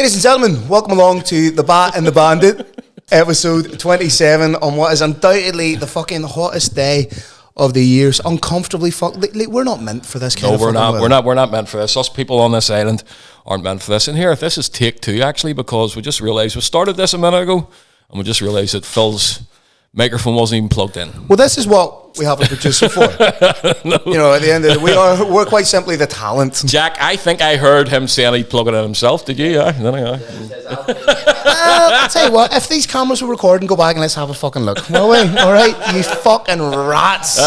Ladies and gentlemen, welcome along to The Bat and the Bandit, episode 27, on what is undoubtedly the fucking hottest day of the year. So uncomfortably we're not meant for this kind of we're not. weather. We're not meant for this. Us people on this island aren't meant for this. And here, this is take 2 actually, because we just realised we started this a minute ago, and we just realised that Phil's microphone wasn't even plugged in. Well, this is what we have a producer for. No. You know, at the end of the day, we're quite simply the talent. Jack, I think I heard him saying he'd plug it in himself. Did you? Yeah. I'll tell you what, if these cameras were recording, go back and let's have a fucking look. Will we? All right, you fucking rats.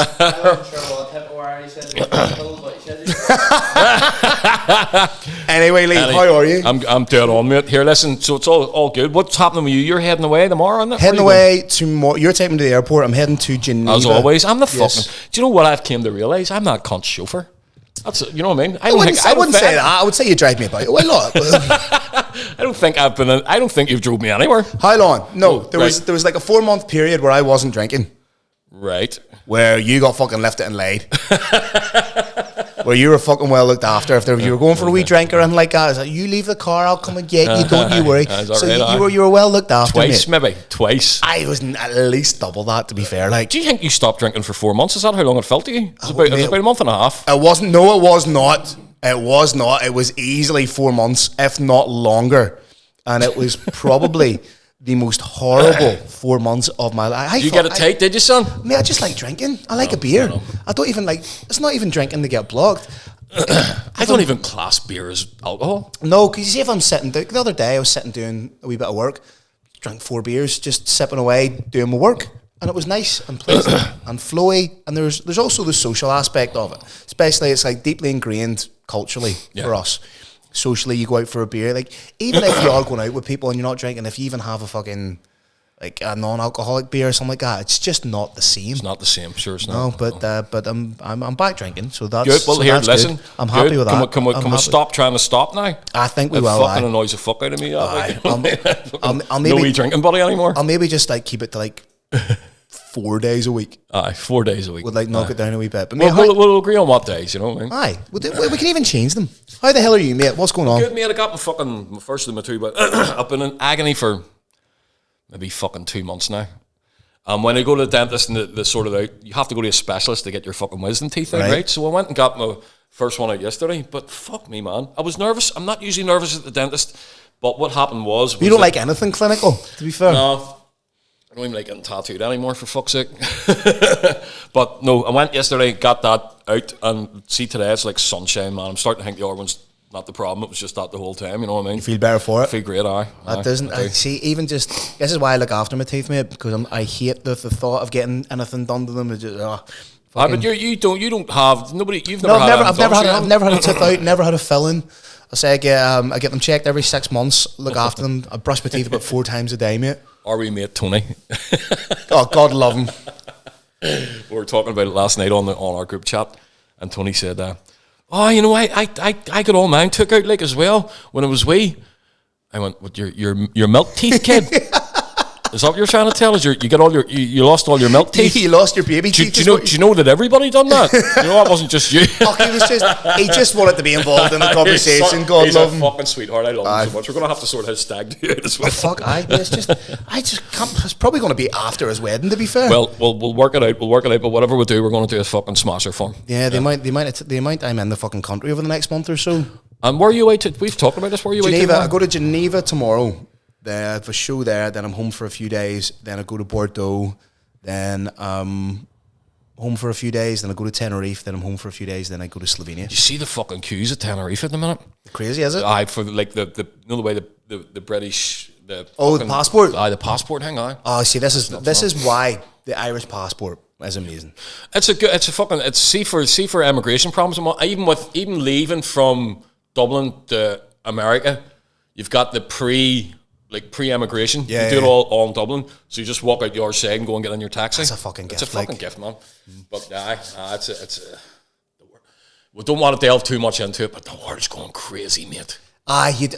Anyway, Lee, how are you? I'm dead on, mate. Here, listen. So it's all good. What's happening with you? You're heading away tomorrow, aren't you? Heading away tomorrow. You're taking me to the airport. I'm heading to Geneva. As always, I'm the fucking. Do you know what I've came to realise? I'm not cunt chauffeur. That's you know what I mean. I wouldn't say that. I would say you drive me about. Why not? I don't think I've been. I don't think you've drove me anywhere. How long? No, there was like a 4-month period where I wasn't drinking. Right. Where you got fucking lifted and laid. Where you were fucking well looked after. If you were going for a wee drink or anything like that, it's like, you leave the car, I'll come and get you. Don't you worry. So right, you were well looked after. Twice, mate. Maybe twice. I was at least double that, to be fair. Like, do you think you stopped drinking for 4 months? Is that how long it felt to you? It was about a month and a half. It wasn't. No, it was not. It was not. It was easily 4 months, if not longer, and it was probably the most horrible 4 months of my life. You get it tight, did you, son? I just like drinking. I like a beer. I don't even like. It's not even drinking to get blocked. I don't even class beer as alcohol. No, because you see, if I'm sitting down, the other day I was sitting doing a wee bit of work, drank 4 beers, just sipping away, doing my work, and it was nice and pleasant and flowy. And there's also the social aspect of it, especially it's like deeply ingrained culturally for us. Socially, you go out for a beer, like even if you are going out with people and you're not drinking, if you even have a fucking like a non-alcoholic beer or something like that, it's just not the same. It's not the same, sure it's not. No, but I'm back drinking, so that's good. Well, so here, that's listen, good. I'm happy with that. Can we stop trying to stop now? I think we it will. Fucking annoys the fuck out of me. I'll maybe no wee drinking buddy anymore. I'll maybe just like keep it to like 4 days a week. Aye, 4 days a week. Would like knock it down a wee bit. But we'll agree on what days, you know what I mean? Aye, we can even change them. How the hell are you, mate? What's going on? Good, mate. I got my first of my 2, but I've been in agony for maybe fucking 2 months now. When I go to the dentist and they sort it out, you have to go to a specialist to get your fucking wisdom teeth out, right? So I went and got my first one out yesterday, but fuck me, man. I was nervous. I'm not usually nervous at the dentist, but what happened was you don't like anything clinical, to be fair. No. I don't even like getting tattooed anymore, for fuck's sake. But no, I went yesterday, got that out, and see today it's like sunshine, man. I'm starting to think the organ's not the problem. It was just that the whole time, you know what I mean? You feel better for it? I feel great, aye. That doesn't, I see, even just, this is why I look after my teeth, mate, because I hate the thought of getting anything done to them. It's just, but you don't have, nobody, you've never I've never had a tooth out, never had a filling. I say I get them checked every 6 months, look after them. I brush my teeth about 4 times a day, mate. Are we mate Tony? Oh, God love him. We were talking about it last night on our group chat, and Tony said, "Oh, you know, I got all mine took out like as well when I was wee." I went, "What your milk teeth, kid?" Is that what you're trying to tell us? You lost all your milk teeth. You lost your baby teeth. Do you know that everybody done that? You know, that wasn't just you. He just wanted to be involved in the conversation. God he's love him. He's a fucking sweetheart. I love him so much. We're gonna have to sort his stag do it as well. I just can't. It's probably going to be after his wedding, to be fair. Well, we'll work it out. But whatever we do, we're going to do a fucking smasher for him. Yeah, the amount I'm in the fucking country over the next month or so. And where are you away to? We've talked about this. Where are you away to? Geneva. I go to Geneva tomorrow. Then I have a show there, then I'm home for a few days, then I go to Bordeaux, then home for a few days, then I go to Tenerife, then I'm home for a few days, then I go to Slovenia. You see the fucking queues at Tenerife at the minute? Crazy, is it? Aye, for like the way the British the passport. Aye, the passport thing. Aye. Oh, see, this is why the Irish passport is amazing. See for immigration problems. Even leaving from Dublin to America, you've got the pre-immigration. You do it all in Dublin. So you just walk out your side and go and get in your taxi. It's a fucking gift. It's a fucking gift, man. But we don't want to delve too much into it, but the world's going crazy, mate. You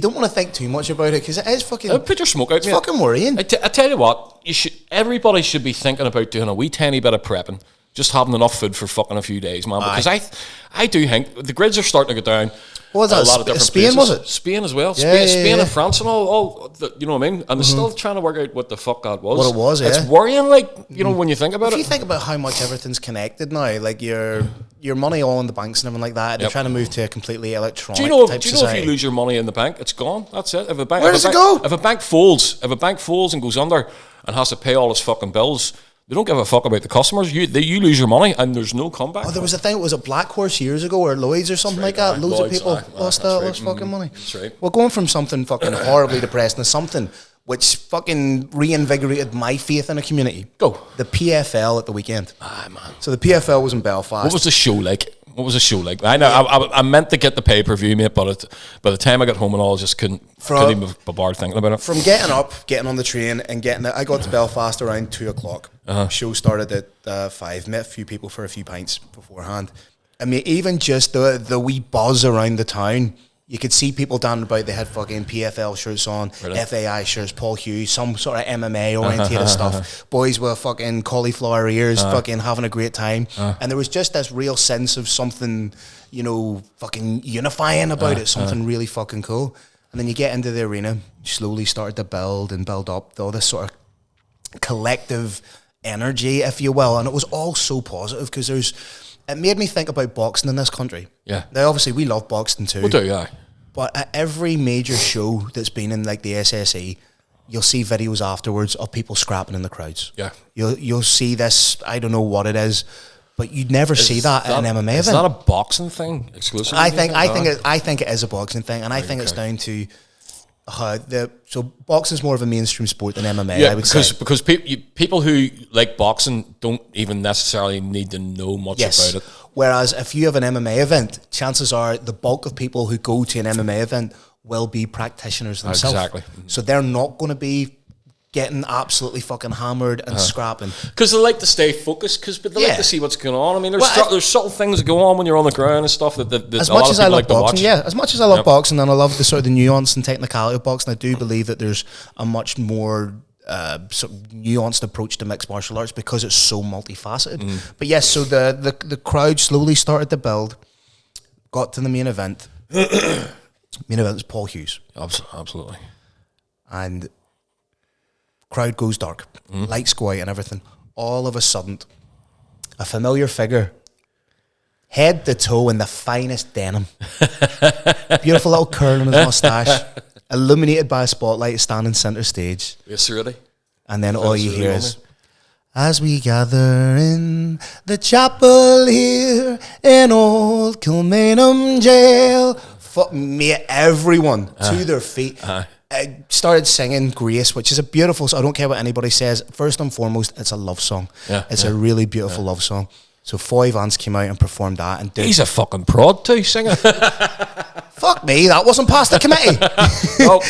don't want to think too much about it because it is fucking. Put your smoke out, it's fucking worrying. I tell you what, everybody should be thinking about doing a wee tiny bit of prepping just having enough food for fucking a few days, man. Because I do think the grids are starting to go down. What was that? A lot of different Spain, places. was it? Spain as well. Yeah, Spain yeah. and France and all the, you know what I mean? And they're still trying to work out what the fuck that was. What it was, yeah. It's worrying, like, you know, when you think about If it. you think about how much everything's connected now, like your money all in the banks and everything like that, they're trying to move to a completely electronic Do you know type if society. you lose your money in the bank, it's gone. That's it. Where does it go? If a bank folds and goes under and has to pay all its fucking bills, they don't give a fuck about the customers. You lose your money and there's no comeback. Oh, there was a thing. Was it Black Horse years ago or Lloyd's or something like that? Loads of people lost fucking money. That's right. Well, going from something fucking horribly depressing to something which fucking reinvigorated my faith in a community. Go. The PFL at the weekend. Ah, man. So the PFL was in Belfast. What was the show like? I know I meant to get the pay-per-view, mate, but by the time I got home and all, I just couldn't even be bothered thinking about it. From getting up, getting on the train, and getting it, I got to Belfast around 2:00. Show started at 5. Met a few people for a few pints beforehand. I mean, even just the wee buzz around the town, you could see people down about. They had fucking PFL shirts on, really? FAI shirts, Paul Hughes, some sort of MMA orientated stuff. Boys with fucking cauliflower ears, fucking having a great time. And there was just this real sense of something, you know, fucking unifying about it, something really fucking cool. And then you get into the arena, slowly started to build up all this sort of collective energy, if you will. And it was all so positive because it made me think about boxing in this country. Yeah. Now, obviously, we love boxing too. We do, yeah. But at every major show that's been in like the SSE, you'll see videos afterwards of people scrapping in the crowds. Yeah. You'll see this, I don't know what it is, but you'd never see that at an MMA event. Is that a boxing thing exclusively? I think it is a boxing thing, and I think it's down to how so boxing's more of a mainstream sport than MMA. Yeah, I would say. because people who like boxing don't even necessarily need to know much about it. Whereas if you have an MMA event, chances are the bulk of people who go to an MMA event will be practitioners themselves. Exactly. So they're not going to be getting absolutely fucking hammered and scrapping. Because they like to stay focused, but they like to see what's going on. I mean, there's subtle things that go on when you're on the ground and stuff that as a much lot as of I people love like to boxing, watch. as much as I love boxing, and I love the sort of the nuance and technicality of boxing, I do believe that there's a much more sort of nuanced approach to mixed martial arts because it's so multifaceted. But yes, so the crowd slowly started to build, got to the main event. Main event was Paul Hughes. Absolutely. And crowd goes dark, lights go out and everything. All of a sudden, a familiar figure, head to toe in the finest denim, beautiful little curl on his mustache, illuminated by a spotlight, standing centre stage. Yes, really. And then all you hear is, as we gather in the chapel here in old Kilmainham jail. Fuck me, everyone to their feet. I started singing Grace, which is a beautiful song. I don't care what anybody says. First and foremost, it's a love song. It's a really beautiful love song. So Foy Vance came out and performed that. And he's a fucking prod too, singing. Fuck me, that wasn't past the committee.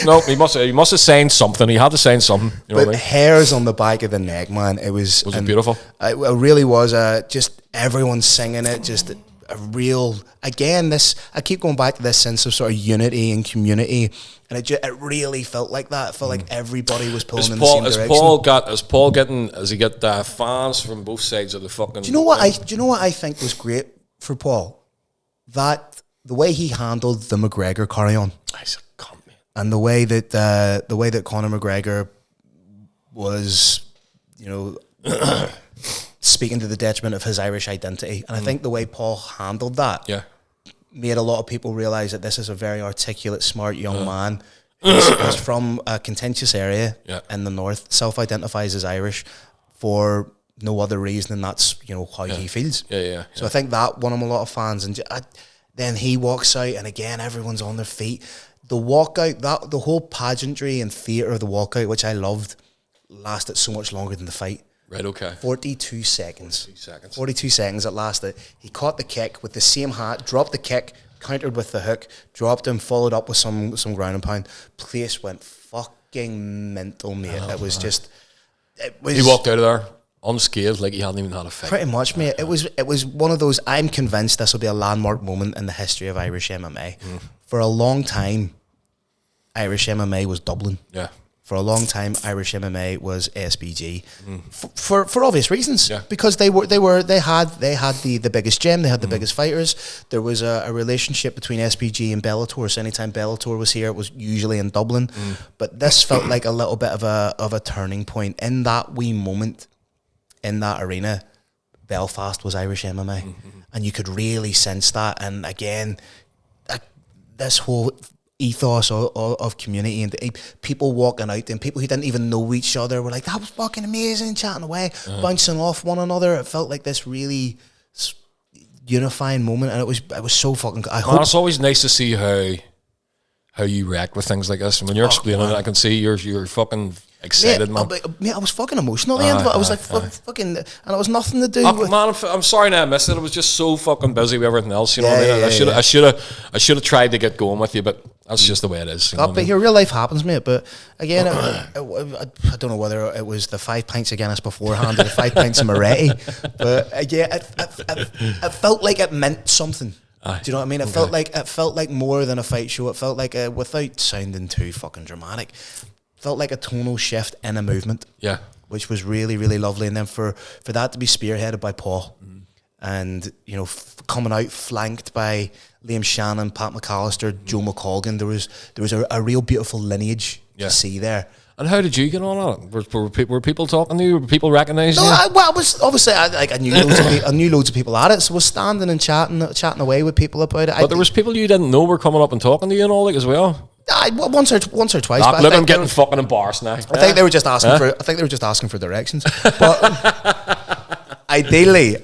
no, he must have signed something. He had to sign something. You know what I mean? Hairs on the back of the neck, man. It was it beautiful? It really was. Just everyone singing it. Just a real. Again, I keep going back to this sense of sort of unity and community, and it really felt like that. It felt like everybody was pulling in the same direction. Has he got fans from both sides of the fucking? Do you know what I think was great for Paul? That the way he handled the McGregor carry-on. He's a cunt, man. And the way that Conor McGregor was, you know, speaking to the detriment of his Irish identity. And I think the way Paul handled that made a lot of people realise that this is a very articulate, smart young man who's from a contentious area in the north, self-identifies as Irish for no other reason, and that's, you know, how he feels. So I think that won him a lot of fans. And then he walks out, and again, everyone's on their feet. The walkout, the whole pageantry and theatre of the walkout, which I loved, lasted so much longer than the fight. Right, okay. 42 seconds. 42 seconds it lasted. He caught the kick with the same hat, dropped the kick, countered with the hook, dropped him, followed up with some ground and pound. Place went fucking mental, mate. He walked out of there unscathed, like he hadn't even had a fight. Pretty much, mate. It was one of those. I'm convinced this will be a landmark moment in the history of Irish MMA. For a long time, Irish MMA was Dublin. for a long time, Irish MMA was SBG for obvious reasons. Yeah. Because they had the biggest gym, they had the biggest fighters. There was a relationship between SBG and Bellator. So anytime Bellator was here, it was usually in Dublin. But this felt like a little bit of a turning point in that wee moment in that arena. Belfast was Irish MMA, and you could really sense that. And again, this whole ethos of community and people walking out and people who didn't even know each other were like, that was fucking amazing, chatting away, bouncing off one another. It felt like this really unifying moment, and it was so fucking good. It's always nice to see how you react with things like this, and when you're explaining it, I can see you're fucking excited, man. I was fucking emotional at the end of it. I was like, fucking, and it was nothing to do with... Man, I'm sorry now I missed it. I was just so fucking busy with everything else, you know what I mean? I should have tried to get going with you, but that's just the way it is. But here, real life happens, mate. But again, I don't know whether it was the 5 pints of Guinness beforehand or the 5 pints of Moretti, but again, it felt like it meant something. Do you know what I mean? It felt like more than a fight show. It felt like without sounding too fucking dramatic, felt like a tonal shift in a movement. Yeah, which was really, really lovely. And then for that to be spearheaded by Paul, and coming out flanked by Liam Shannon, Pat McAllister, Joe McColgan, there was a real beautiful lineage to see there. And how did you get on it? Were people talking to you? Were people recognising you? I was obviously I knew loads of people at it, so I was standing and chatting away with people about it. But there was people you didn't know were coming up and talking to you and all as well. Once or twice. Look, I'm getting fucking embarrassed now. I think they were just asking for directions. But ideally,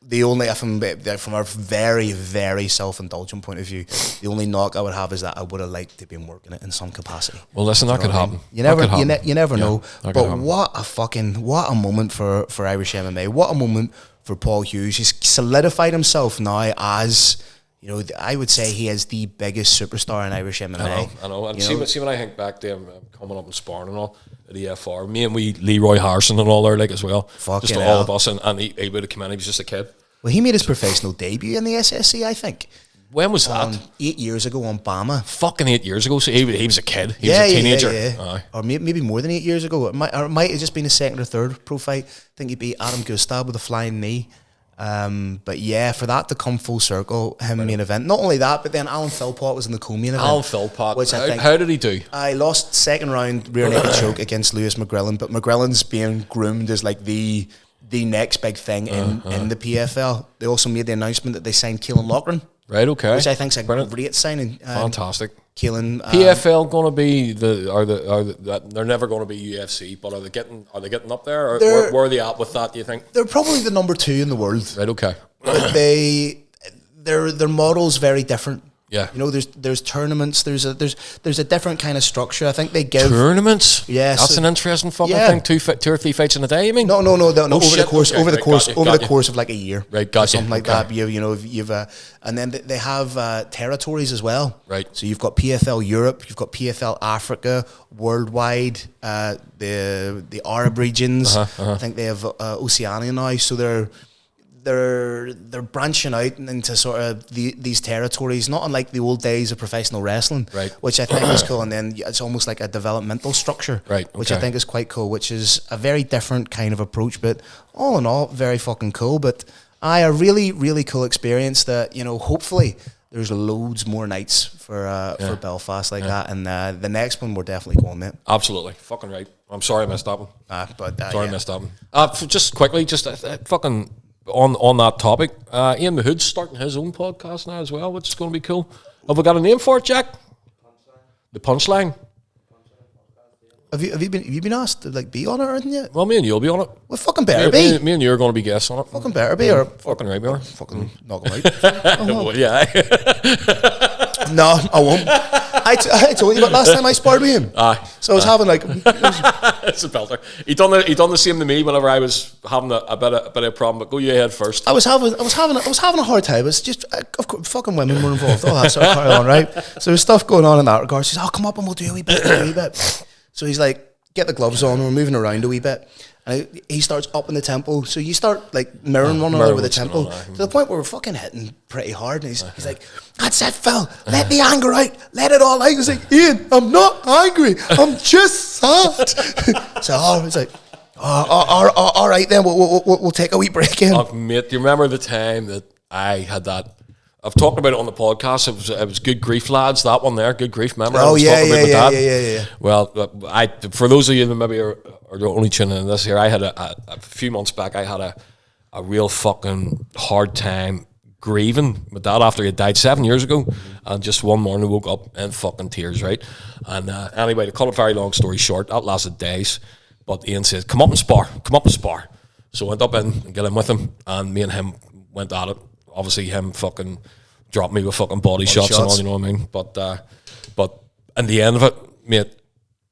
the only, from a very, very self-indulgent point of view, the only knock I would have is that I would have liked to have been working it in some capacity. Well, listen, that could happen. You never know. But what a moment for Irish MMA. What a moment for Paul Hughes. He's solidified himself now as, I would say he is the biggest superstar in Irish MMA. I know. And see when I think back to him coming up and sparring and all at EFR, me and Leroy Harrison and all there as well. Just all of us, and he would have come in, he was just a kid. Well, he made his professional debut in the SSC, I think. When was that? 8 years ago on Bama. Fucking 8 years ago. So he was a kid. He was a teenager. Yeah. Or maybe more than 8 years ago. It might have just been a second or third pro fight. I think he beat Adam Gustav with a flying knee. But yeah, for that to come full circle, him main event. Not only that, but then Alan Philpott was in the co-main event. Alan Philpott. Which how did he do? I lost second round rear naked choke against Lewis McGrillen, but McGrillen's being groomed as like the next big thing in the PFL. They also made the announcement that they signed Keelan Loughran. Right, okay. Which I think is a great signing. Fantastic. Keelan. PFL going to be they're never going to be UFC, but are they getting up there? Or where are they at with that, do you think? They're probably the number 2 in the world. Right, okay. But their model's very different. Yeah, there's tournaments. There's a different kind of structure. I think they give tournaments. Yeah, that's an interesting fucking thing. 2 or 3 fights in a day. You mean? No. Over the course of like a year, right? Gotcha. Something like that. You've and then they have territories as well. Right. So you've got PFL Europe, you've got PFL Africa, worldwide, the Arab regions. I think they have Oceania now. So they're branching out into sort of these territories, not unlike the old days of professional wrestling, right? Which I think is cool. And then it's almost like a developmental structure, right? Okay. Which I think is quite cool, which is a very different kind of approach, but all in all, very fucking cool. But a really, really cool experience that, hopefully there's loads more nights for Belfast like that. And the next one, we're definitely going, mate. Absolutely. Fucking right. I'm sorry I missed that one. I missed that one. Just quickly, fucking... On that topic, Ian Mahood's starting his own podcast now as well, which is going to be cool. Have we got a name for it, Jack? The Punchline. Have you been asked to be on it or anything yet? Well, me and you'll be on it. Well, fucking better be. Me and you are going to be guests on it. Fucking better be, or fucking right, we are. Fucking knock him out. Well, yeah. No, I won't. I told you about last time I sparred with him. So I was having it's a belter. He done the same to me whenever I was having a bit of a problem. But go you ahead first. I was having a hard time. It was just of course, fucking women were involved. All that sort of carry on, right? So there's stuff going on in that regard. She says, "Oh, come up and we'll do a wee bit." So he's like, "Get the gloves on. We're moving around a wee bit." And he starts up in the tempo. So you start like mirroring one another with the tempo to the point where we're fucking hitting pretty hard. And he's like, that's it, Phil. Let the anger out. Let it all out. He's like, Ian, I'm not angry. I'm just sad. So it's like, all right then. We'll take a wee break in. Mate, do you remember the time that I had that? I've talked about it on the podcast. It was Good Grief, lads. That one there, Good Grief. Remember? Oh, yeah. Well, for those of you that maybe are only tuning in this here, I had a few months back. I had a real fucking hard time grieving my dad after he died 7 years ago, and just one morning I woke up in fucking tears, right? And anyway, to cut a very long story short, that lasted days. But Ian says, "Come up and spar. So I went up in and get in with him, and me and him went at it. Obviously, him fucking dropped me with fucking body shots and all, you know what I mean? But in the end of it, mate,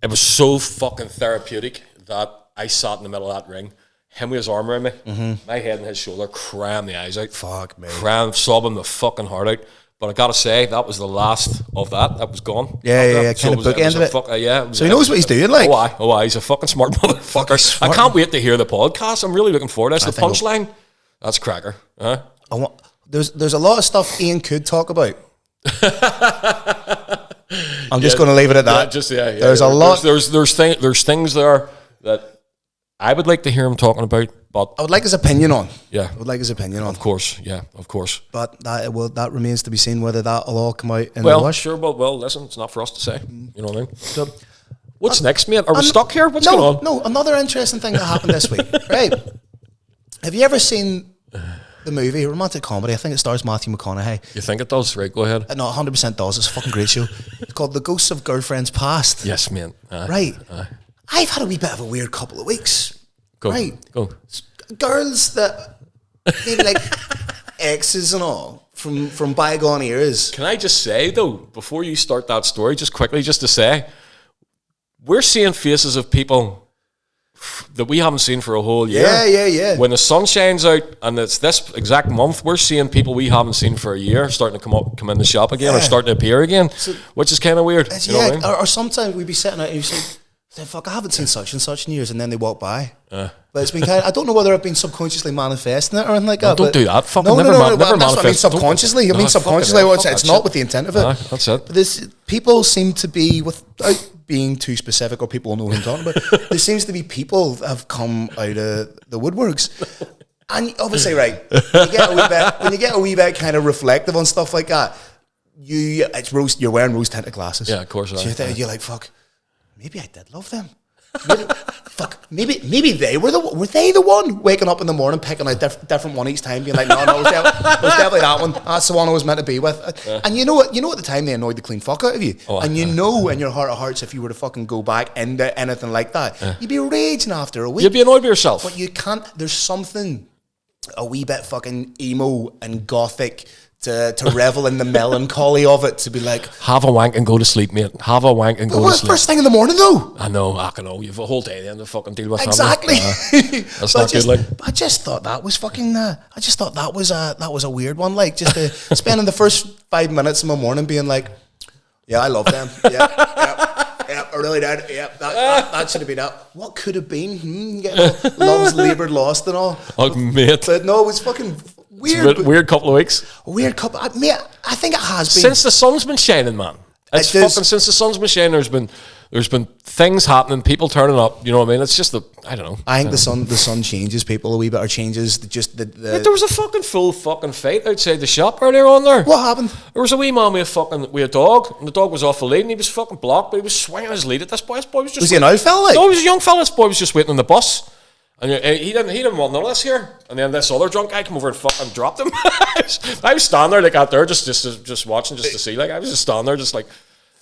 it was so fucking therapeutic that I sat in the middle of that ring, him with his arm around me, my head and his shoulder, crying the eyes out. Fuck me. Crying, sobbing the fucking heart out. But I gotta say, that was the last of that. That was gone. Yeah. Kind of bookend of it. So he knows what he's doing, like. Oh, aye. He's a fucking smart motherfucker. I can't wait to hear the podcast. I'm really looking forward to this. The punchline, that's cracker. There's a lot of stuff Ian could talk about. I'm just going to leave it at that. There's a lot. There's things there that I would like to hear him talking about, but I would like his opinion on. Yeah, I would like his opinion on. Of course. But that remains to be seen whether that'll all come out in the wash. Sure. Well, listen, it's not for us to say. You know what I mean? So, what's next, mate? Are we stuck here? What's going on? No, another interesting thing that happened this week. Right? Have you ever seen the movie, romantic comedy? I think it stars Matthew McConaughey. You think it does? Right, go ahead. No, 100% does. It's a fucking great show. It's called The Ghosts of Girlfriends Past. Yes, man. Right. I've had a wee bit of a weird couple of weeks. Go. Girls that maybe like exes and all from bygone eras. Can I just say though, before you start that story, just quickly, just to say, we're seeing faces of people that we haven't seen for a whole year. Yeah. When the sun shines out and it's this exact month, we're seeing people we haven't seen for a year starting to come in the shop again or starting to appear again, which is kind of weird. You know what I mean? Or sometimes we'd be sitting out and you say, fuck, I haven't seen such and such in years, and then they walk by. But it's been kind of, I don't know whether I've been subconsciously manifesting it or anything like that. Don't do that. Fucking never manifest. That's what I mean subconsciously. I mean subconsciously. It's not with the intent of it. That's it. But people seem to be, without being too specific, or people will know who I'm talking about, there seems to be people that have come out of the woodworks. And obviously, right, when you get a wee bit kind of reflective on stuff like that, you're wearing rose tinted glasses. Yeah, of course. So you're like, fuck, maybe I did love them. Maybe they were the one waking up in the morning picking out different one each time, being like, no, it was definitely that one. That's the one I was meant to be with. And you know what? At the time they annoyed the clean fuck out of you. And you know in your heart of hearts, if you were to fucking go back into anything like that, you'd be raging after a week. You'd be annoyed with yourself. But you can't. There's something a wee bit fucking emo and gothic to revel in the melancholy of it, to be like, have a wank and go to sleep, mate. Have a wank and go to sleep. First thing in the morning, though. I know. You have a whole day then to fucking deal with exactly. That's not good. Like, I just thought that was fucking. I just thought that was a weird one. Like, just spending the first 5 minutes of my morning being like, yeah, I love them. Yeah, I really did. Yeah, that should have been that. What could have been? Love's laboured lost and all. Oh, mate. But no, it was fucking weird. Weird couple of weeks. Weird couple. Mate, I think it has been since the sun's been shining, man. It's fucking since the sun's been shining. There's been things happening, people turning up. You know what I mean? It's just I don't know. I think the sun changes people a wee bit, or changes just the. Mate, there was a fucking full fucking fight outside the shop earlier on there. What happened? There was a wee man with a dog, and the dog was off the lead, and he was fucking blocked, but he was swinging his lead at this boy. This boy was just. Was he an old fella? No, he was a young fella. This boy was just waiting on the bus. And he didn't want none of this here. And then this other drunk guy came over and fucking dropped him. I was standing there like out there just watching just to see. Like I was just standing there just like,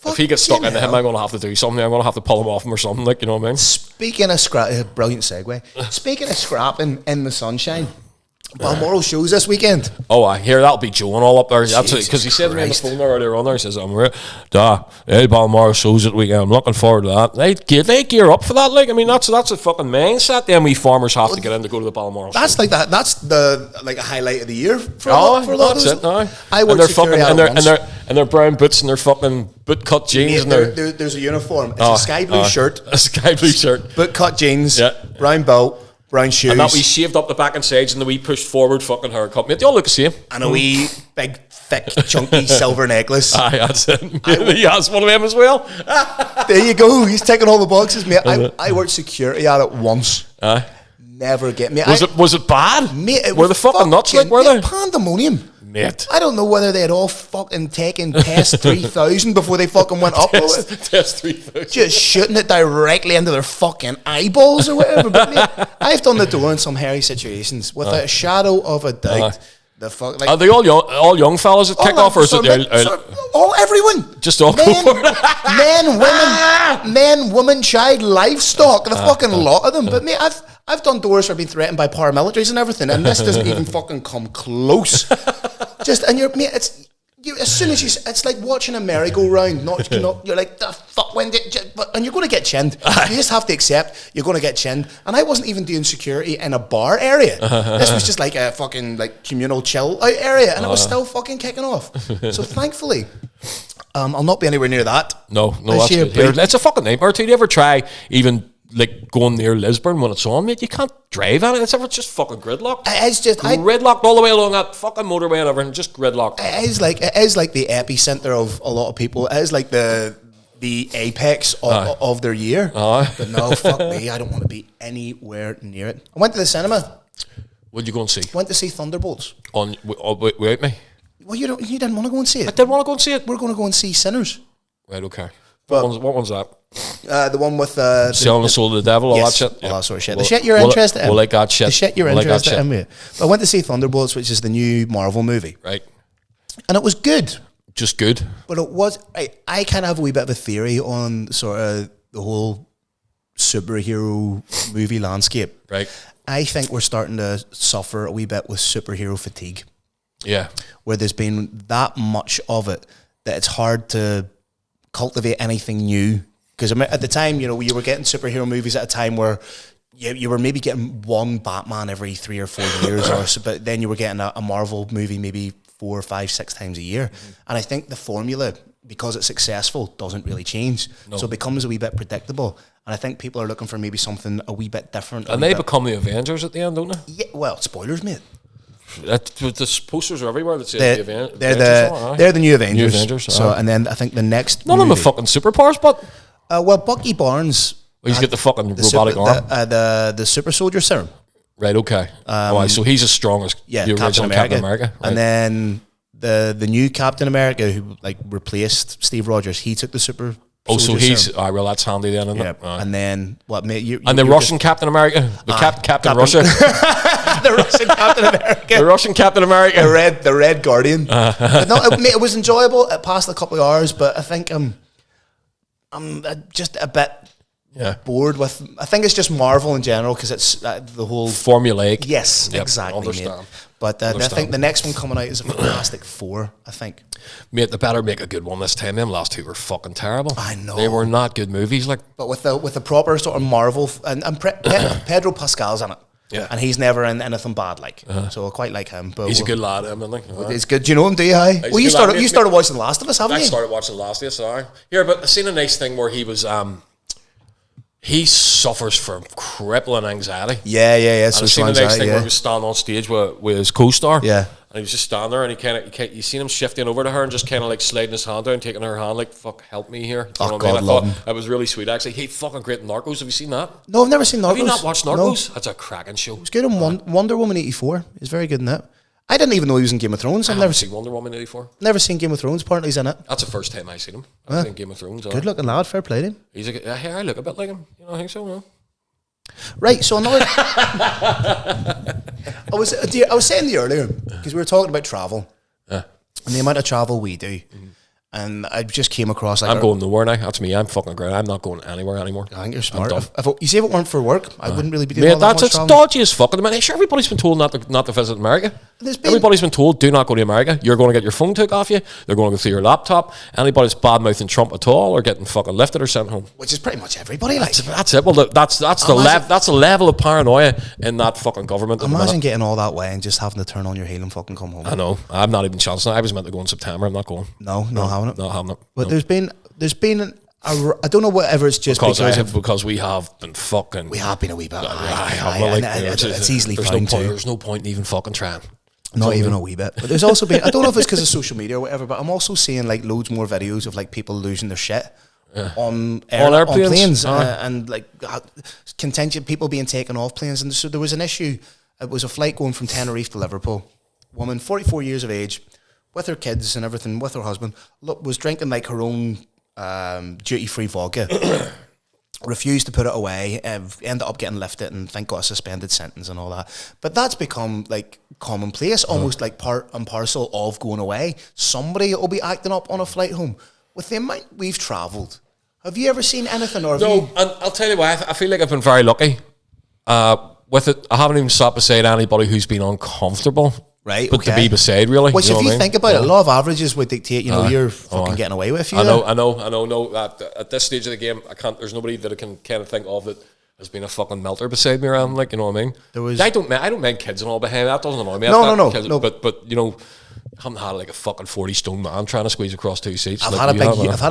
if he gets stuck into him, I'm going to have to do something. I'm going to have to pull him off him or something. Like, you know what I mean? Speaking of brilliant segue. Speaking of scrapping in the sunshine, Balmoral shows this weekend. Oh, I hear that'll be Joe and all up there. That's it, because he said to me on the phone there earlier on there. He says, Balmoral shows it weekend. I'm looking forward to that. They gear up for that. Like, I mean, that's a fucking mindset. Then we farmers have to get in to go to the Balmoral. That's show. Like that. That's the a highlight of the year for that's it. No. I work security and their brown boots and their fucking boot cut jeans. Mate, there's a uniform. It's a sky blue shirt. A sky blue shirt. Boot cut jeans. Yeah. Brown belt. brown shoes. And that we shaved up the back and sides and the wee pushed forward fucking haircut. Mate, they all look the same. And a wee big, thick, chunky silver necklace. Aye, that's it. He has one of them as well. There you go. He's ticking all the boxes, mate. I worked security at it once. Aye. Never get me. Was it bad? Mate, were the fucking nuts like, were they? Pandemonium. Mate. I don't know whether they had all fucking taken test 3000 before they fucking went up. Test 3000. Just shooting it directly into their fucking eyeballs or whatever. But mate, I've done the door in some hairy situations without a shadow of a doubt. The fuck, like, are they all young fellas that kick off, or is it everyone? Just all men, women, child, livestock, the fucking lot of them. But mate, I've done doors where I've been threatened by paramilitaries and everything, and this doesn't even fucking come close. And you're, mate, as soon as it's like watching a merry-go-round. You're like, the fuck, and you're going to get chinned. You just have to accept you're going to get chinned. And I wasn't even doing security in a bar area. This was just like a fucking like communal chill out area, and it was still fucking kicking off. So thankfully, I'll not be anywhere near that. No, that's good. It's a fucking nightmare. Did you ever try even like going near Lisburn when it's on, mate? You can't drive on it. It's just fucking gridlocked. It's just gridlocked all the way along that fucking motorway and everything. Just gridlocked. It is like the epicenter of a lot of people. It is like the apex of their year. But no, fuck me. I don't want to be anywhere near it. I went to the cinema. What did you go and see? Went to see Thunderbolts. Without me? Well, you didn't want to go and see it. I did want to go and see it. We're going to go and see Sinners. Right, okay. But what one's that? The one with selling the soul to the devil, all yes, that shit. All that sort of shit. The shit you're interested in. Well, like that shit. The shit you're interested in. But I went to see Thunderbolts, which is the new Marvel movie. Right. And it was good. Just good. But it was. I kind of have a wee bit of a theory on sort of the whole superhero movie landscape. Right. I think we're starting to suffer a wee bit with superhero fatigue. Yeah. Where there's been that much of it that it's hard to cultivate anything new. Because at the time, you were getting superhero movies at a time where you were maybe getting one Batman every 3 or 4 years, but then you were getting a Marvel movie maybe 4, 5, 6 times a year. Mm-hmm. And I think the formula, because it's successful, doesn't really change. No. So it becomes a wee bit predictable. And I think people are looking for maybe something a wee bit different. And they become the Avengers at the end, don't they? Yeah, well, spoilers, mate. The posters are everywhere that say the Avengers. They're the new Avengers. New Avengers. So, and then I think the next none of them have fucking superpowers, but well, Bucky Barnes. He's got the fucking robotic arm. The super soldier serum. Right. Okay. So he's as strong as the original Captain America. Right. And then the new Captain America, who like replaced Steve Rogers, he took the super. So he's well. That's handy then, isn't it? And then what? Mate, and the Russian Captain America, Captain Russia. The Russian Captain America. The Russian Captain America. The Red Guardian. It was enjoyable. It passed a couple of hours, but I think I'm just a bit bored with. I think it's just Marvel in general because it's the whole formulaic. Yes, exactly. Understand. Mate. But I think the next one coming out is a Fantastic Four. I think. Mate, they better make a good one this time. Them last two were fucking terrible. I know they were not good movies. Like, but with the proper sort of Marvel and Pedro Pascal's in it. Yeah. And he's never in anything bad, so I quite like him. But he's a good lad, I think. He's good. Do you know him? Do you? Well, you started watching The Last of Us, haven't you? I started watching The Last of Us. Sorry. Here, but I seen a nice thing where he was. He suffers from crippling anxiety. Yeah. And I seen the nice thing where he was standing on stage with his co-star. Yeah. And he was just standing there, and you seen him shifting over to her and just kind of like sliding his hand down, taking her hand, like, fuck, help me here. You know what I mean? I thought it was really sweet, actually. He fucking great in Narcos. Have you seen that? No, I've never seen Narcos. Have you not watched Narcos? No. That's a cracking show. It was good in Wonder Woman 84. He's very good in that. I didn't even know he was in Game of Thrones. I've never seen Wonder Woman 84. Never seen Game of Thrones. Apparently he's in it. That's the first time I seen him. I've seen Game of Thrones. Good looking lad. Fair play to him. He's I look a bit like him. You know, I think so, no? Right, so another. I was saying to you earlier because we were talking about travel, and the amount of travel we do, and I just came across. Like, I'm going nowhere now. That's me. I'm fucking great. I'm not going anywhere anymore. I think you're smart. You see, if it weren't for work, I wouldn't really be doing. Mate, it's dodgy as fuck. Sure, everybody's been told not to visit America. Everybody's been told do not go to America. You're going to get your phone took off you. They're going to go through your laptop. Anybody's bad mouthing Trump at all or getting fucking lifted or sent home. Which is pretty much everybody. That's it. Well, that's the level of paranoia in that fucking government. Imagine getting all that way and just having to turn on your heel and fucking come home. I know. I'm not even chancing it. I was meant to go in September. I'm not going. No, not having it. Not having it. But there's been I don't know whatever it's just because we have been fucking. We have been a wee bit. It's easily found too. There's no point in even fucking trying. Not even a wee bit. But there's also been, I don't know if it's because of social media or whatever, but I'm also seeing like loads more videos of like people losing their shit on planes and like contention, people being taken off planes. And so there was an issue. It was a flight going from Tenerife to Liverpool. Woman, 44 years of age, with her kids and everything, with her husband, was drinking like her own duty-free vodka. Refused to put it away, ended up getting lifted and thank God a suspended sentence and all that. But that's become like commonplace, almost like part and parcel of going away. Somebody will be acting up on a flight home. With the amount we've travelled, have you ever seen anything? Or no, and I'll tell you why. I feel like I've been very lucky with it. I haven't even sat beside anybody who's been uncomfortable. Right, but to be beside, really. Which, if you think about it, a lot of averages would dictate, you're fucking getting away with. I know. No, at this stage of the game, I can't. There's nobody that I can kind of think of that has been a fucking melter beside me around. Like, you know what I mean? I don't mind kids and all behind. That doesn't annoy me. No. But you know, I haven't had like a fucking 40-stone man trying to squeeze across two seats. I've had a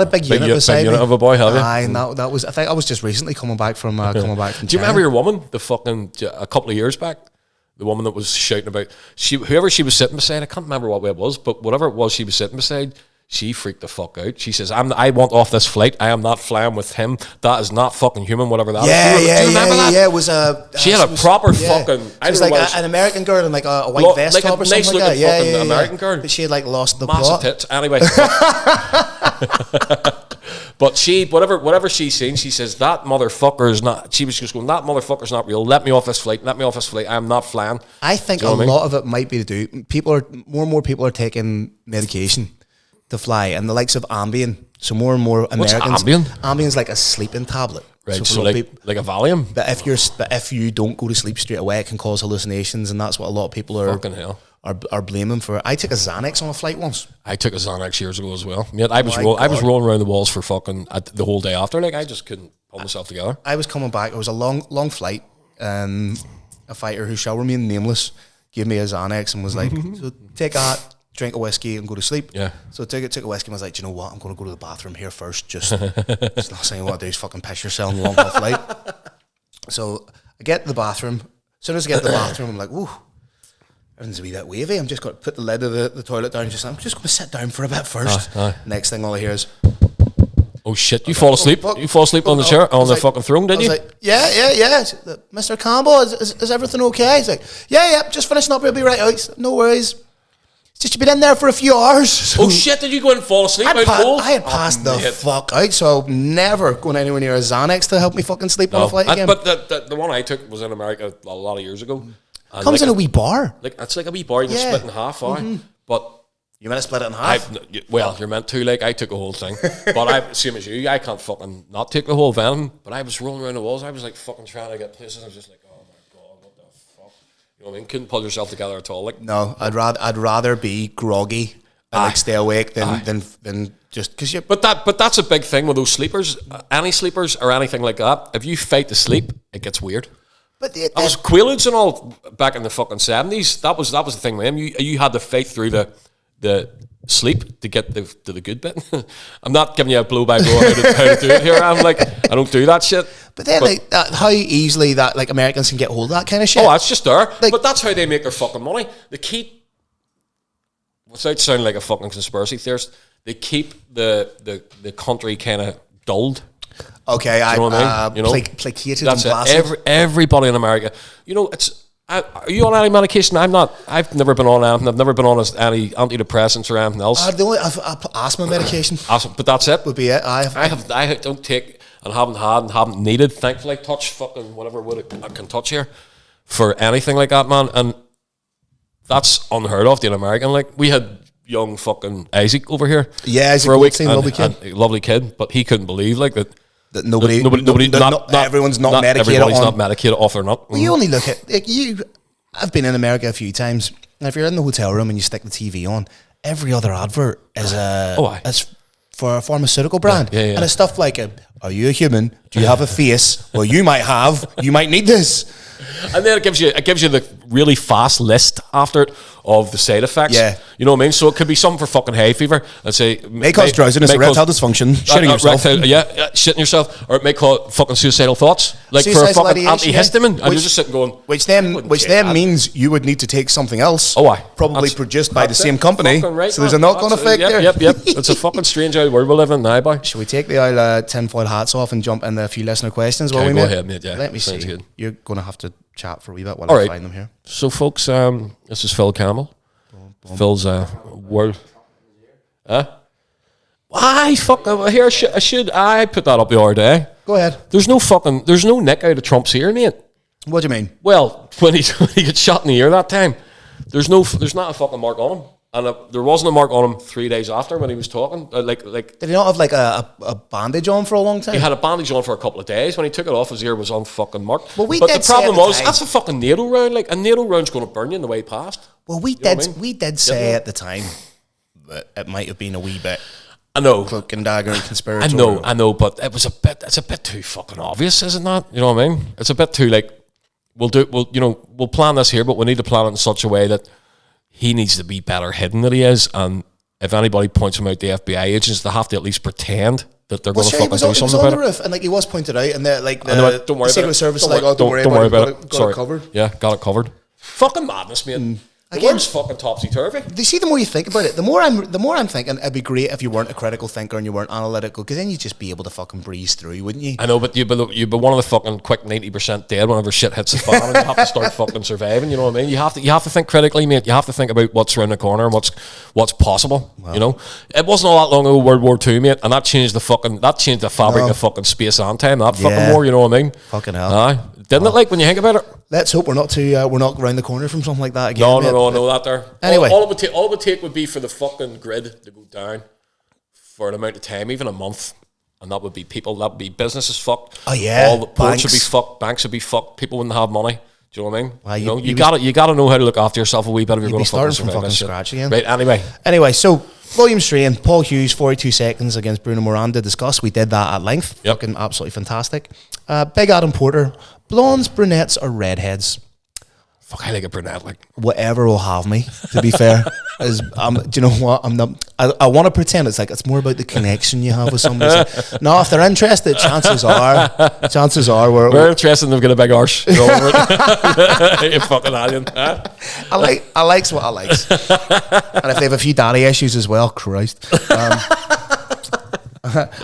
big unit beside me. Of a boy, have you? Aye, that was. I think I was just recently coming back from. Do you remember your woman? The fucking a couple of years back. The woman that was shouting about whoever she was sitting beside, I can't remember what way it was, but whatever it was she was sitting beside, she freaked the fuck out. She says, I want off this flight. I am not flying with him. That is not fucking human, whatever that is. Do you remember that? Yeah, it was she had a proper fucking... She was like an American girl in like a white vest top or something like that. Yeah, American girl. But she had like lost the massive plot. Tits. Anyway. But she, whatever she's seen, she says, that motherfucker is not, she was just going, that motherfucker's not real. Let me off this flight. I'm not flying. I think a lot of it might be to do, more and more people are taking medication to fly, and the likes of Ambien. So more and more Americans. What's Ambien? Ambien's like a sleeping tablet. Right, so like a Valium? But if you don't go to sleep straight away, it can cause hallucinations, and that's what a lot of people are... Fucking hell. Are blaming for it. I took a Xanax on a flight once. I took a Xanax years ago as well. Mate, I was rolling around the walls for fucking the whole day after. Like, I just couldn't pull myself together. I was coming back. It was a long flight. A fighter who shall remain nameless gave me a Xanax and was like, so take a drink a whiskey and go to sleep. Yeah. So I took a whiskey and was like, do you know what? I'm going to go to the bathroom here first. Just last thing you want to do is fucking piss yourself on a long haul flight. So I get to the bathroom. As soon as I get to the bathroom, I'm like, ooh. Everything's a wee bit wavy. I'm just going to put the lid of the toilet down. I'm just going to sit down for a bit first. Next thing, all I hear is, oh shit! You fall asleep? You fall asleep on the chair, on the fucking throne? Did you? I was like, yeah. Mr. Campbell, is everything okay? He's like, yeah. Just finishing up. We'll be right out. No worries. It's just you've been in there for a few hours. So oh shit! Did you go in and fall asleep? I had passed the fuck out, so I'm never going anywhere near a Xanax to help me fucking sleep on a flight again. But the one I took was in America a lot of years ago. And comes like in a wee bar. Like it's like a wee bar. You can split in half. But you meant to split it in half. You're meant to. Like I took a whole thing, but same as you. I can't fucking not take the whole venom. But I was rolling around the walls. I was like fucking trying to get places. I was just like, oh my god, what the fuck? You know what I mean? Couldn't pull yourself together at all. Like no, I'd rather be groggy and like stay awake than just because you. But that's a big thing with those sleepers. Any sleepers or anything like that. If you fight to sleep, it gets weird. But I was Quaaludes and all back in the fucking 70s. That was the thing with him. You had to fight through the sleep to get to the good bit. I'm not giving you a blow by blow how to do it here. I'm like, I don't do that shit. But then how easily that like Americans can get hold of that kind of shit. Oh, that's just there. Like, but that's how they make their fucking money. They keep, without sounding like a fucking conspiracy theorist, they keep the country kind of dulled. Okay, placated. That's it. Everybody in America. You know, are you on any medication? I'm not. I've never been on anything. I've never been on any antidepressants or anything else. I've asthma medication. But that's it. Would be it. I don't take and haven't had and haven't needed. Thankfully, touch fucking whatever I can touch here for anything like that, man. And that's unheard of in American. Like we had young fucking Isaac over here. Yeah, Isaac for a week, lovely kid, but he couldn't believe like that. That nobody, everyone's not medicated. Everybody's not medicated off or not. Well, you only look at I've been in America a few times, and if you're in the hotel room and you stick the TV on, every other advert is is for a pharmaceutical brand, and it's stuff like, "Are you a human? Do you have a face? Well, you might need this." And then it gives you the really fast list after it of the side effects. Yeah. You know what I mean? So it could be something for fucking hay fever. Let's say may cause drowsiness, erectile dysfunction, shitting yourself. Shitting yourself, or it may cause fucking suicidal thoughts, like Suicidal for a fucking ideation, antihistamine, and you're just sitting going, which then means you would need to take something else. Oh, aye. Probably produced by the same company. Right, so there's a knock-on effect there. Yep. It's a fucking strange old world we live in now, boy. Should we take the old tinfoil hats off and jump into a few listener questions? Okay, go ahead, mate. Yeah, let me see. Good. You're going to have to chat for a wee bit while I find them here. So, folks, this is Phil Campbell. Phil's world. Huh? Aye, fuck. Here, I put that up the other day. Go ahead. There's no nick out of Trump's ear, mate. What do you mean? Well, when he got shot in the ear that time, there's not a fucking mark on him. And there wasn't a mark on him 3 days after when he was talking. Like, did he not have like a bandage on for a long time? He had a bandage on for a couple of days. When he took it off, his ear was unfucking marked. Well, but the problem was, that's a fucking needle round. Like, a needle round's going to burn you in the way past. Well, we did say at the time that it might have been a wee bit. I know. Cloak and dagger and conspiratorial. I know, but it's a bit too fucking obvious, isn't that? You know what I mean? It's a bit too like, we'll plan this here, but we need to plan it in such a way that he needs to be better hidden than he is, and if anybody points him out, the FBI agents, they have to at least pretend that they're going to fucking do something about it. He was on the roof, and like he was pointed out, and the Secret Service don't worry about it. Got it covered. Yeah, got it covered. Fucking madness, mate. The world's fucking topsy-turvy. You see, the more you think about it, the more I'm thinking it'd be great if you weren't a critical thinker and you weren't analytical, because then you'd just be able to fucking breeze through, wouldn't you? I know, but you'd be one of the fucking quick 90% dead whenever shit hits the fan, and you have to start fucking surviving. You know what I mean? You have to think critically, mate. You have to think about what's around the corner and what's possible. Wow. You know, it wasn't all that long ago, World War II, mate, and that changed the fabric of fucking space and time. That fucking war, you know what I mean? Fucking hell. Aye. Didn't it, like, when you think about it? Let's hope we're not around the corner from something like that again. No, that there. Anyway, all it would take would be for the fucking grid to go down for an amount of time, even a month, and that would be businesses fucked. Oh yeah, all the ports would be fucked, banks would be fucked, people wouldn't have money. Do you know what I mean? Well, you gotta know how to look after yourself a wee bit if you're going to fucking survive from this scratch shit. again. Right. Anyway, so Volume 3 and Paul Hughes, 42 seconds against Bruno Moran to discuss. We did that at length. Yep. Fucking absolutely fantastic. Big Adam Porter, blondes, brunettes, or redheads? Fuck, I like a brunette. Like, whatever will have me. To be fair, do you know what? I'm not. I want to pretend it's more about the connection you have with somebody. Like, no, if they're interested, chances are we're interested. They've got a big arse. You fucking alien. Huh? I likes what I likes, and if they have a few daddy issues as well, Christ.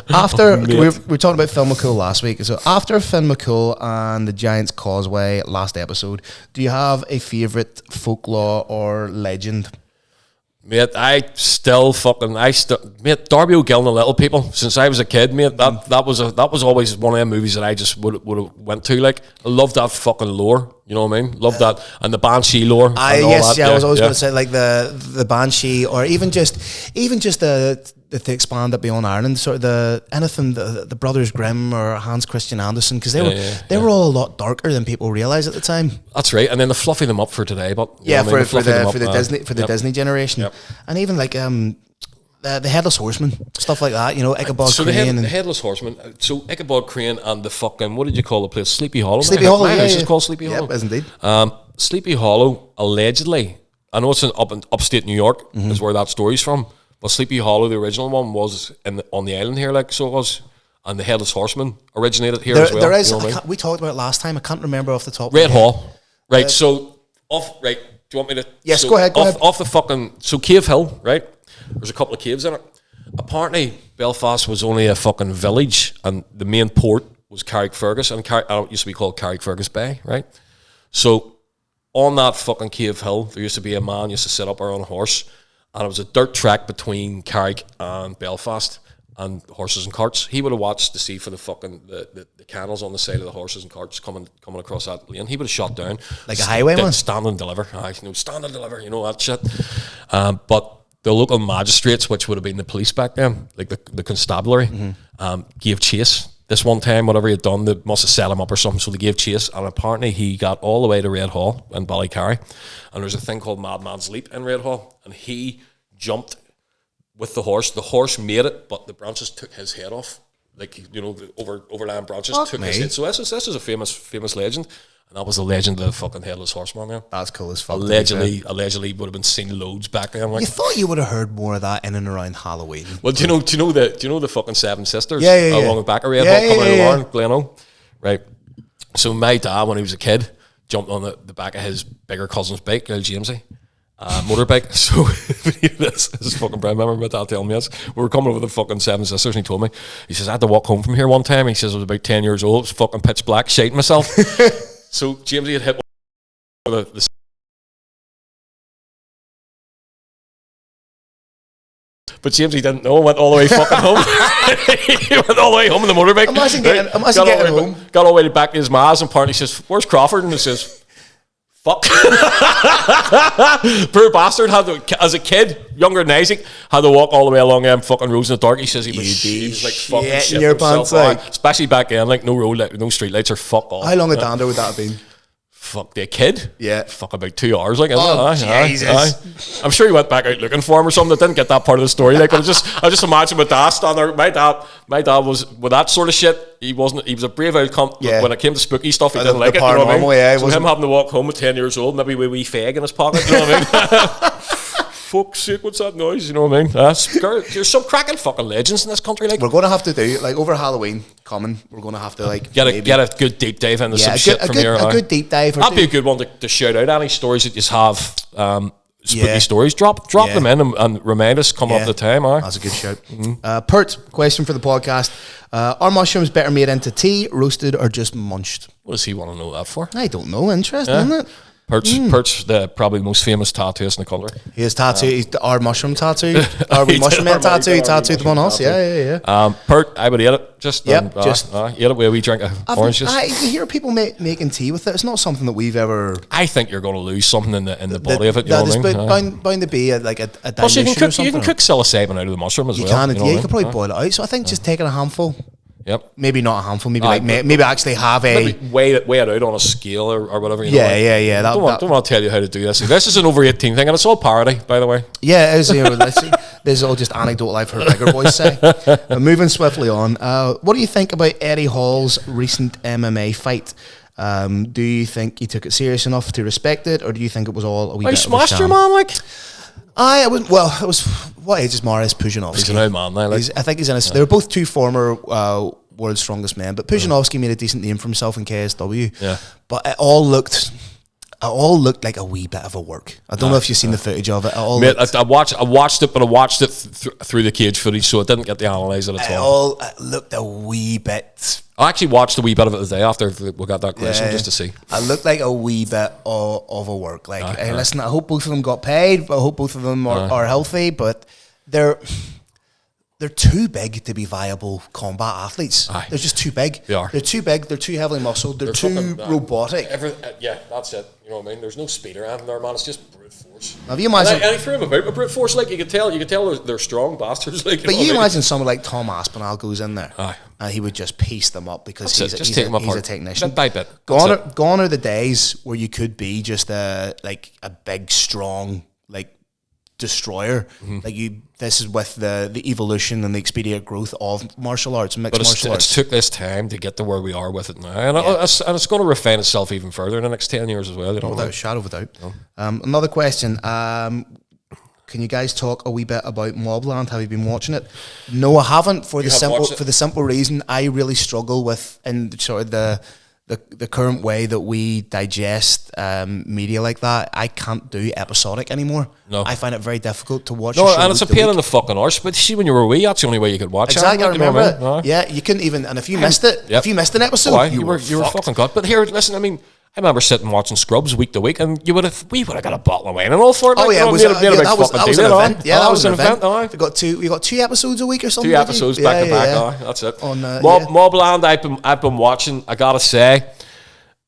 After we were talking about Finn McCool last week, so after Finn McCool and the Giants Causeway last episode, do you have a favourite folklore or legend? Mate, mate, Darby O'Gill and the Little People. Since I was a kid, mate, that was always one of them movies that I just would have went to. Like, I love that fucking lore. You know what I mean? Love that, and the Banshee lore. I was always going to say like the Banshee, or even just to expand it beyond Ireland, sort of the Brothers Grimm or Hans Christian Andersen, because they were all a lot darker than people realise at the time. That's right, and then they fluffy them up for today, but for the Disney generation, yep. And even like the Headless Horseman, stuff like that. You know, Ichabod Crane. The Headless Horseman. So Ichabod Crane and the fucking, what did you call the place? Sleepy Hollow. Sleepy Hollow. My house is called Sleepy Hollow. Yep, is indeed. Sleepy Hollow, allegedly, I know it's in upstate New York, is where that story's from. But Sleepy Hollow, the original one, was on the island here, like, so it was. And the Headless Horseman originated here as well. There is. You know we talked about it last time. I can't remember off the top. Red Hall. Right. Do you want me to? Yes. Go ahead. Off the fucking. So Cave Hill, right? There's a couple of caves in it. Apparently, Belfast was only a fucking village, and the main port was Carrickfergus, and it used to be called Carrickfergus Bay, right? So on that fucking Cave Hill, there used to be a man used to sit up there on a horse, and it was a dirt track between Carrick and Belfast, and horses and carts. He would have watched to see for the fucking the candles on the side of the horses and carts coming across that lane. He would have shot down like a highwayman. Stand and deliver. Stand and deliver. You know that shit. But the local magistrates, which would have been the police back then, like the constabulary, gave chase. This one time, whatever he had done, they must have set him up or something, so they gave chase, and apparently he got all the way to Red Hall in Ballycarry, and there's a thing called Madman's Leap in Red Hall, and he jumped with the horse. The horse made it, but the branches took his head off. like the overland branches Fuck took me. his head. So this is a famous legend, and that was the legend of the fucking headless horseman. Yeah, That's cool as fuck. allegedly would have been seen loads back then. Like, You thought you would have heard more of that in and around Halloween. well, do you know the fucking Seven Sisters? Yeah. Along the back of Red Yeah, Hawk coming yeah. out of Gleno, right? So my dad, when he was a kid, jumped on the back of his bigger cousin's bike, Jamesy. Motorbike. So this is fucking brilliant. I remember my dad telling me this. We were coming over the fucking Seven Sisters, and he told me, he says, I had to walk home from here one time. He says, I was about 10 years old. It was fucking pitch black, shiting myself. So Jamesy had hit the but Jamesy didn't know. Went all the way fucking home. He went all the way home in the motorbike. Imagine getting home. Got all the way back to his ma's, and apparently says, "Where's Crawford?" And he says, "Fuck." Poor bastard had to, as a kid, younger than Isaac, had to walk all the way along them fucking roads in the dark. He says he was like fucking shitting your himself. pants out. Especially back then, like no road, no street lights, or fuck off. How long a dander would that have been? Fuck the kid. Yeah. Fuck about 2 hours. Like, Oh, isn't it? Jesus. I'm sure he went back out looking for him or something. I didn't get that part of the story. Like, I just imagine my dad standing there. My dad was with that sort of shit. He was a brave old cunt. Yeah. When it came to spooky stuff, he The didn't like it. You know what I mean? paranormal, yeah, So him having to walk home at 10 years old, maybe with a wee fag in his pocket. You know what I mean? Fuck's sake, what's that noise? You know what I mean? There's some cracking fucking legends in this country. Like, We're going to have to do, like, over Halloween coming, we're going to have to, like, get a good deep dive into some shit from here. A good deep dive. That'd be a good one to shout out. Any stories that you have, spooky stories, drop them in and remind us come up the time. That's a good shout. Pert, question for the podcast. Are mushrooms better made into tea, roasted, or just munched? What does he want to know that for? I don't know. Interesting, isn't it? Pert's the probably the most famous tattooist in the country. He has he's our mushroom tattoo. Our wee mushroom man tattoo. He tattooed them on us. Yeah. Pert, I would eat it. Just eat it with a wee drink of orange juice. You hear people making tea with it. It's not something that we've ever. I think you're going to lose something in the body of it. You know what I mean? Bound to be a dilution also, or something. you can cook psilocybin out of the mushroom as well. You can probably boil it out. So I think just taking a handful. Yep. Maybe not a handful. Maybe actually have a. Maybe weigh it out on a scale or whatever. Yeah. Don't want to tell you how to do this. This is an over 18 thing, and it's all parody, by the way. Yeah, it is. This is all just anecdotal I've heard bigger boys say. Moving swiftly on. What do you think about Eddie Hall's recent MMA fight? Do you think he took it serious enough to respect it, or do you think it was all a wee bit of a smashed sham? your man, like. It was what age is Marius Pujanovsky? He's an old man now. Like. I think he's in his. They were both two former world's strongest men, but Pujanovsky made a decent name for himself in KSW. Yeah, but it all looked like a wee bit of a work. I don't know if you've seen the footage of it. I watched it, but I watched it through the cage footage, so I didn't get to analyse it at all. It looked a wee bit. I actually watched a wee bit of it the day after we got that question just to see. It looked like a wee bit of a work. Like, listen, I hope both of them got paid. I hope both of them are healthy, but they're too big to be viable combat athletes. They're just too big. They're too big. They're too heavily muscled. They're too robotic. That's it. You know what I mean? There's no speed or anything there, man. It's just brute force. Now, if you imagine, and he threw him about with brute force. Like you could tell they're strong bastards. Like, but you imagine someone like Tom Aspinall goes in there, and he would just piece them up because he's a technician. Bit by bit. Gone are the days where you could be just a big, strong, destroyer. This is with the evolution and the expedient growth of martial arts and mixed martial arts. It took this time to get to where we are with it now, and it's going to refine itself even further in the next 10 years as well. Without a shadow of a doubt. Another question. Can you guys talk a wee bit about Mobland? Have you been watching it? No, I haven't. For the simple reason, I really struggle with the current way that we digest media like that. I can't do episodic anymore. No, I find it very difficult to watch. No, and it's a pain in the fucking arse. But see, when you were wee, that's the only way you could watch it. Exactly, I remember it. Yeah, you couldn't even. And if you missed it, if you missed an episode, you were fucking cut. But here, listen, I mean, I remember sitting watching Scrubs week to week, and we would have got a bottle of wine and all for it. That was an event. Yeah, that was an event. We got 2 episodes a week or something. 2 episodes back to back. That's it. Mobland, I've been watching. I gotta say,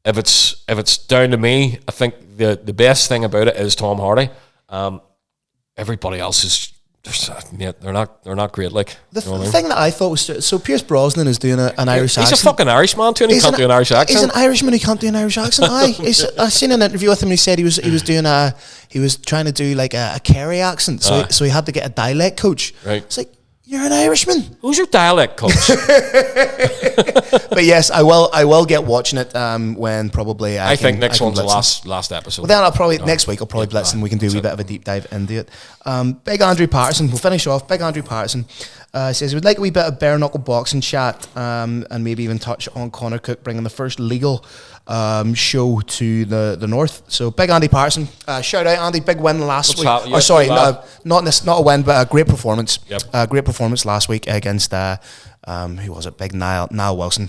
if it's down to me, I think the best thing about it is Tom Hardy. Everybody else is they're not great. Like the thing that I thought was so Pierce Brosnan is doing an Irish accent. He's a fucking Irishman too, and he can't do an Irish accent. He's an Irishman who can't do an Irish accent. I seen an interview with him. And he said he was trying to do like a Kerry accent, so he had to get a dialect coach. Right. It's like, You're an Irishman. Who's your dialect coach? But yes, I will get watching it when probably I think next one's the last episode. Well, then I'll probably next week I'll probably blitz and we can do a wee bit of a deep dive into it. Big Andrew Patterson. We'll finish off. Big Andrew Patterson says we'd like a wee bit of bare knuckle boxing chat and maybe even touch on Conor Cook bringing the first legal show to the north. So Big Andy Patterson, shout out Andy, big win last week. Not a win, but a great performance. Yep. Great performance last week against who was it? Big Niall Wilson.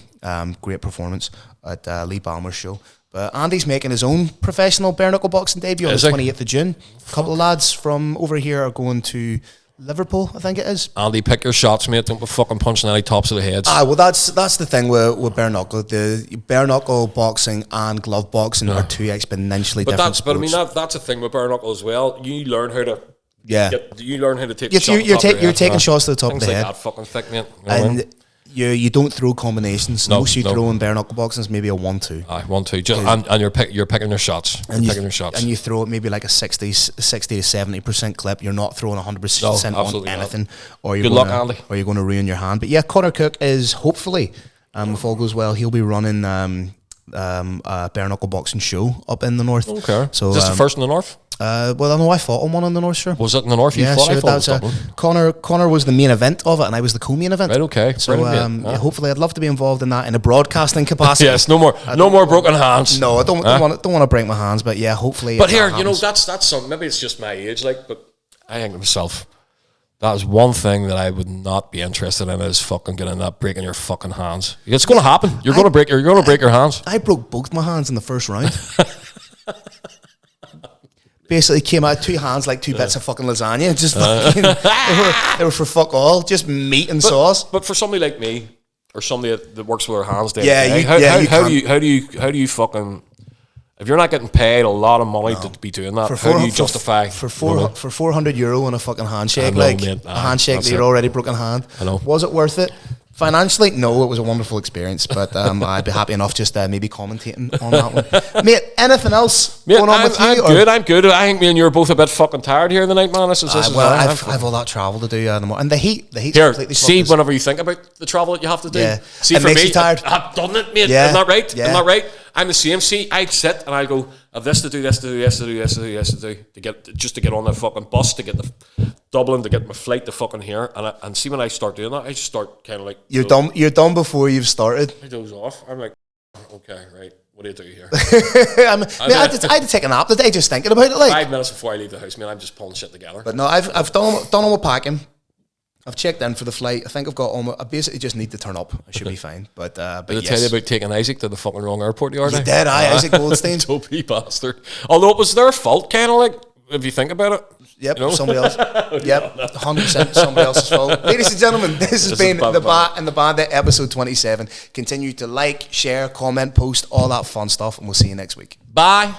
Great performance at Lee Balmer's show. But Andy's making his own professional bare knuckle boxing debut on the 28th of June. A couple of lads from over here are going to Liverpool, I think it is. Andy, pick your shots, mate. Don't be fucking punching any tops of the heads. Well, that's the thing with bare knuckle. The bare knuckle boxing and glove boxing are two exponentially different sports. But I mean, that's a thing with bare knuckle as well. You learn how to. Yeah. You learn how to take. You're taking shots to the top of the head. That fucking thick, mate. And you don't throw combinations. Most you throw in bare knuckle boxing is maybe a 1-2. Aye, 1-2. And you're picking your shots. And you throw it maybe like a 60 to 70% clip. You're not throwing 100% on anything. Or you're luck, Andy. Or you're going to ruin your hand. But yeah, Conor Cook is hopefully, if all goes well, he'll be running a bare knuckle boxing show up in the north. Okay. So is this the first in the north? Well, I know I fought on one in the north, sure. Was it in the north? Yeah, sure. Conor was the main event of it, and I was the co-main event. Right, okay. So hopefully, I'd love to be involved in that in a broadcasting capacity. Yes, no more broken hands. No, I don't want to break my hands, but yeah, hopefully. But here, that's something. Maybe it's just my age, but I think to myself, that is one thing that I would not be interested in is fucking getting that breaking your fucking hands. It's going to happen. You're going to break your hands. I broke both my hands in the first round. Basically came out two hands like two bits of fucking lasagna. Just fucking, they were for fuck all, just meat and sauce. But for somebody like me, or somebody that works with their hands, how do you fucking, if you're not getting paid a lot of money to be doing that, how do you justify for €400 on a fucking handshake, a handshake with your already broken hand? I know. Was it worth it? Financially, no, it was a wonderful experience, but I'd be happy enough just maybe commentating on that one. Mate, anything else going on with you? I'm good. I think me and you are both a bit fucking tired here in the night, man. I've all that travel to do and the heat's here, see, whenever you think about the travel that you have to do, see, it for makes me, you tired. I've done it, mate. Yeah. I'm not right. Yeah. I'm not right. I'm the same. See, I'd sit and I'd go, I've this to do, to get on the fucking bus, to get the Dublin, to get my flight to fucking here, and see when I start doing that, I just start kind of like you're done before you've started. I doze off. I'm like, okay, right, what do you do here? I had to take a nap today just thinking about it. 5 minutes before I leave the house, man, I'm just pulling shit together. But no, I've done all my packing. I've checked in for the flight. I think I've got all I basically just need to turn up. I should be fine. But did I tell you about taking Isaac to the fucking wrong airport the other day? You did, Isaac Goldstein. Dopey bastard. Although it was their fault, kind of like, if you think about it. Yep, somebody else. Yep, 100% somebody else's fault. Ladies and gentlemen, this has been the Bat and the Bandit, episode 27. Continue to like, share, comment, post, all that fun stuff, and we'll see you next week. Bye.